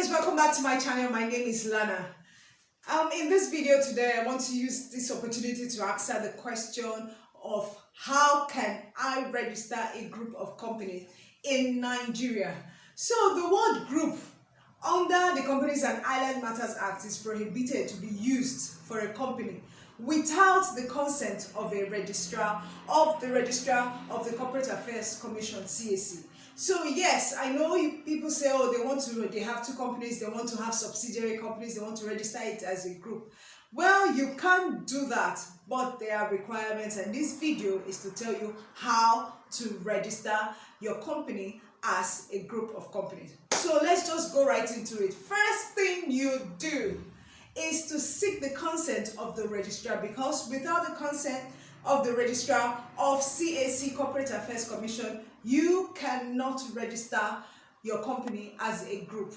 guys, welcome back to my channel. My name is Lana. In this video today, I want to use this opportunity to answer the question of how can I register a group of companies in Nigeria. So the word group under the Companies and Island Matters Act is prohibited to be used for a company without the consent of a registrar of the Corporate Affairs Commission, CAC. So yes, I know people say, oh, they have two companies, they want to have subsidiary companies, they want to register it as a group. Well, you can't do that, but there are requirements, and this video is to tell you how to register your company as a group of companies. So let's just go right into it. First thing you do is to seek the consent of the registrar, because without the consent of the registrar of CAC, Corporate Affairs Commission, you cannot register your company as a group.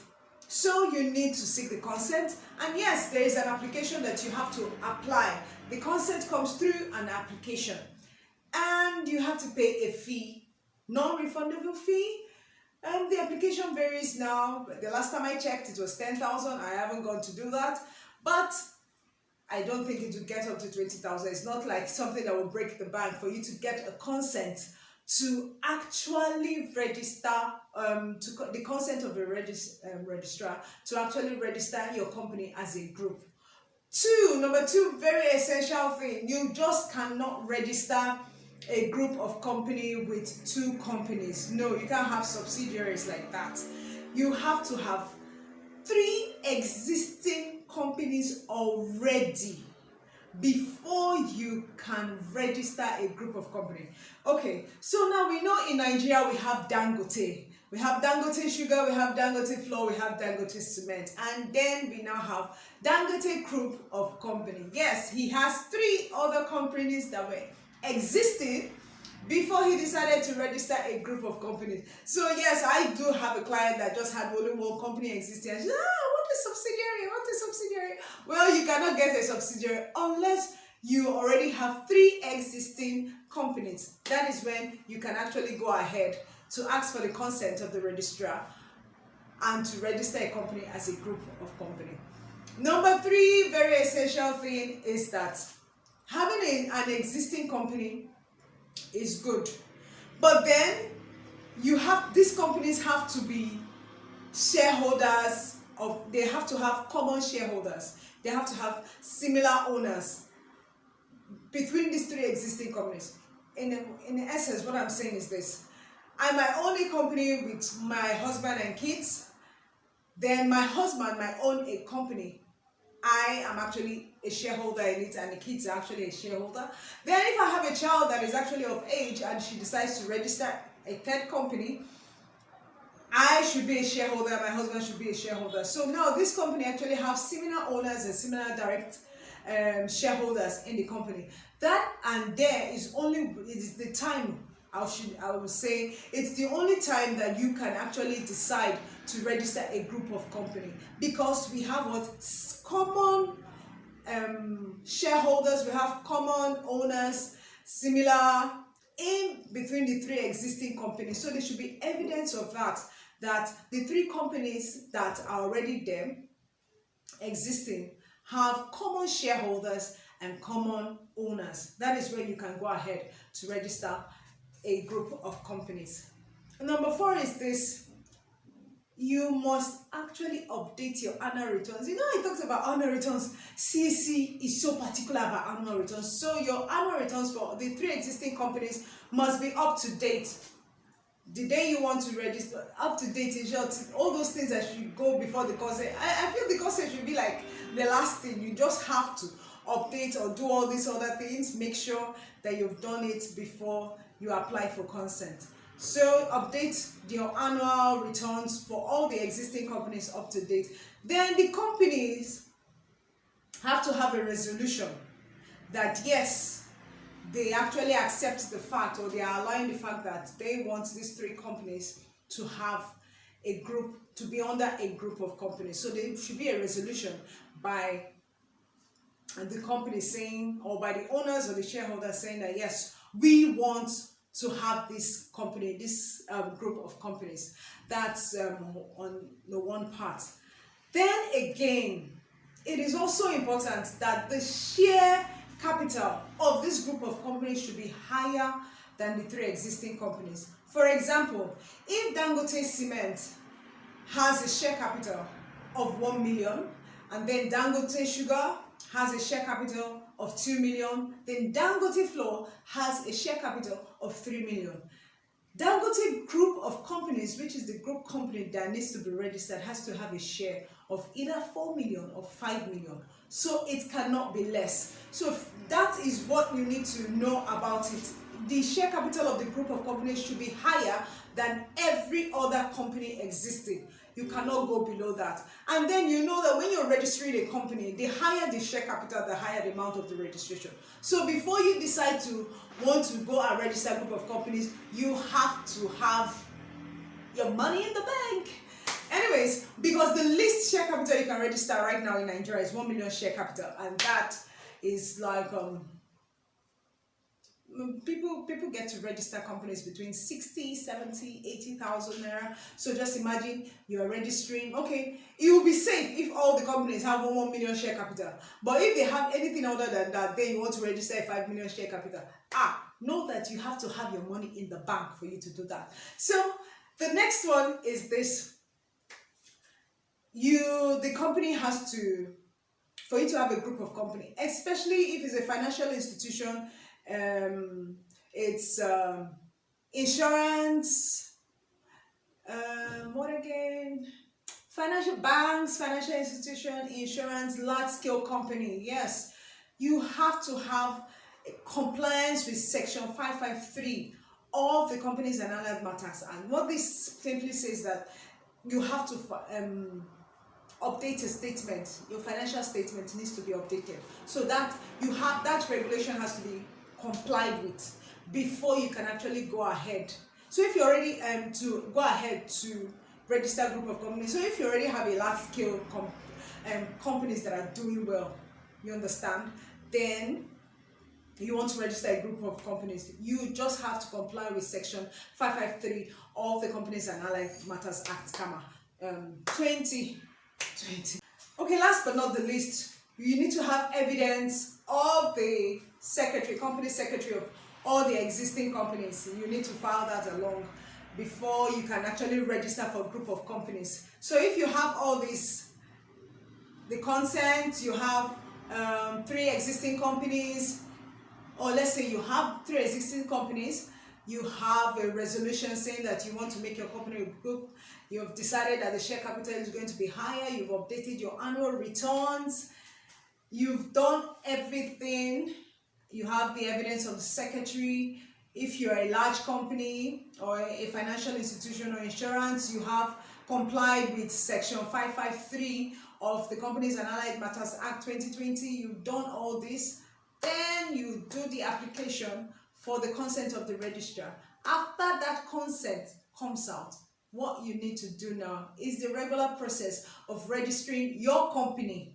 So you need to seek the consent, and yes, there is an application that you have to apply. The consent comes through an application, and you have to pay a fee, non-refundable fee. The application varies now. The last time I checked, it was 10,000. I haven't gone to do that, but I don't think it will get up to 20,000. It's not like something that will break the bank for you to get a consent to actually register, the consent of a registrar to actually register your company as a group. Number two, very essential thing, you just cannot register a group of company with two companies. No, you can't have subsidiaries like that. You have to have 3 existing companies already before you can register a group of company. Okay, so now we know in Nigeria we have Dangote. We have Dangote Sugar, we have Dangote Flour, we have Dangote Cement, and then we now have Dangote Group of Company. Yes, he has 3 other companies that were existing before he decided to register a group of companies. So yes, I do have a client that just had only one company existing, and she said, what is subsidiary? What is subsidiary? Well, you cannot get a subsidiary unless you already have 3 existing companies. That is when you can actually go ahead to ask for the consent of the registrar and to register a company as a group of company. Number 3, very essential thing is that having an existing company is good, but then these companies have to be shareholders they have to have common shareholders. They have to have similar owners between these 3 existing companies. In essence, what I'm saying is this: I might own a company with my husband and kids, then my husband might own a company. I am actually a shareholder in it, and the kids are actually a shareholder. Then if I have a child that is actually of age and she decides to register a 3rd company, I should be a shareholder, my husband should be a shareholder. So now this company actually have similar owners and similar direct shareholders in the company. That and there is the time, I would say, it's the only time that you can actually decide to register a group of company, because we have common shareholders, we have common owners, similar in between the 3 existing companies. So there should be evidence of that the 3 companies that are already there existing have common shareholders and common owners. That is where you can go ahead to register a group of companies. Number 4 is this: you must actually update your annual returns. You know, I talked about annual returns. CAC is so particular about annual returns. So your annual returns for the 3 existing companies must be up to date. The day you want to register, up to date, in short, all those things that should go before the consent. I feel the consent should be like the last thing. You just have to update or do all these other things. Make sure that you've done it before you apply for consent. So update your annual returns for all the existing companies up to date. Then the companies have to have a resolution that yes, they actually accept the fact, or they are allowing the fact that they want these 3 companies to have a group, to be under a group of companies. So there should be a resolution by the company saying, or by the owners or the shareholders saying that yes, we want to have this company, this group of companies. That's on the one part. Then again, it is also important that the share capital of this group of companies should be higher than the 3 existing companies. For example, if Dangote Cement has a share capital of 1 million, and then Dangote Sugar has a share capital of 2 million, then Dangote Flour has a share capital of 3 million. Dangote group of companies, which is the group company that needs to be registered, has to have a share of either 4 million or 5 million. So it cannot be less. So that is what you need to know about it. The share capital of the group of companies should be higher than every other company existing. You cannot go below that. And then you know that when you're registering a company, the higher the share capital, the higher the amount of the registration. So before you decide to want to go and register a group of companies, you have to have your money in the bank. Anyways, because the least share capital you can register right now in Nigeria is 1 million share capital, and that is like people get to register companies between 60, 70, 80,000 naira. So just imagine you are registering. Okay, it will be safe if all the companies have 1 million share capital, but if they have anything other than that, then you want to register a 5 million share capital. Know that you have to have your money in the bank for you to do that. So the next one is this. The company has to, for you to have a group of company, especially if it's a financial institution, it's insurance, what again? Financial banks, financial institution, insurance, large scale company. Yes, you have to have compliance with section 553 of the Companies and Allied Matters. And what this simply says that you have to update a statement. Your financial statement needs to be updated, so that you have that regulation has to be complied with before you can actually go ahead. So if you're already to go ahead to register a group of companies, so if you already have a large scale companies that are doing well, you understand, then you want to register a group of companies, you just have to comply with section 553 of the Companies and Allied Matters Act, CAMA 2020. Okay, last but not the least, you need to have evidence of the secretary, company secretary of all the existing companies. You need to file that along before you can actually register for a group of companies. So if you have all this, the consent, you have 3 existing companies, or let's say you have 3 existing companies, you have a resolution saying that you want to make your company a group, you have decided that the share capital is going to be higher, you've updated your annual returns, you've done everything, you have the evidence of the secretary. If you're a large company or a financial institution or insurance, you have complied with section 553 of the Companies and Allied Matters Act 2020, you've done all this, then you do the application for the consent of the registrar. After that consent comes out, what you need to do now is the regular process of registering your company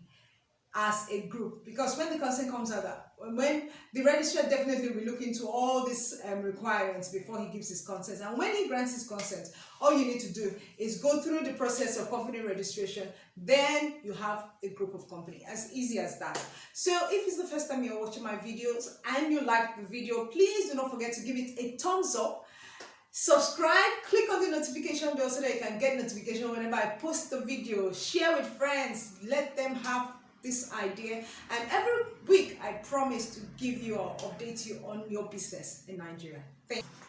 as a group, because when the consent comes out, when the registrar definitely will look into all these requirements before he gives his consent, and when he grants his consent, all you need to do is go through the process of company registration, then you have a group of company. As easy as that. So if it's the first time you're watching my videos and you like the video, please do not forget to give it a thumbs up, subscribe, click on the notification bell so that you can get notification whenever I post a video, share with friends, let them have this idea, and every week I promise to give you or update you on your business in Nigeria. Thank you.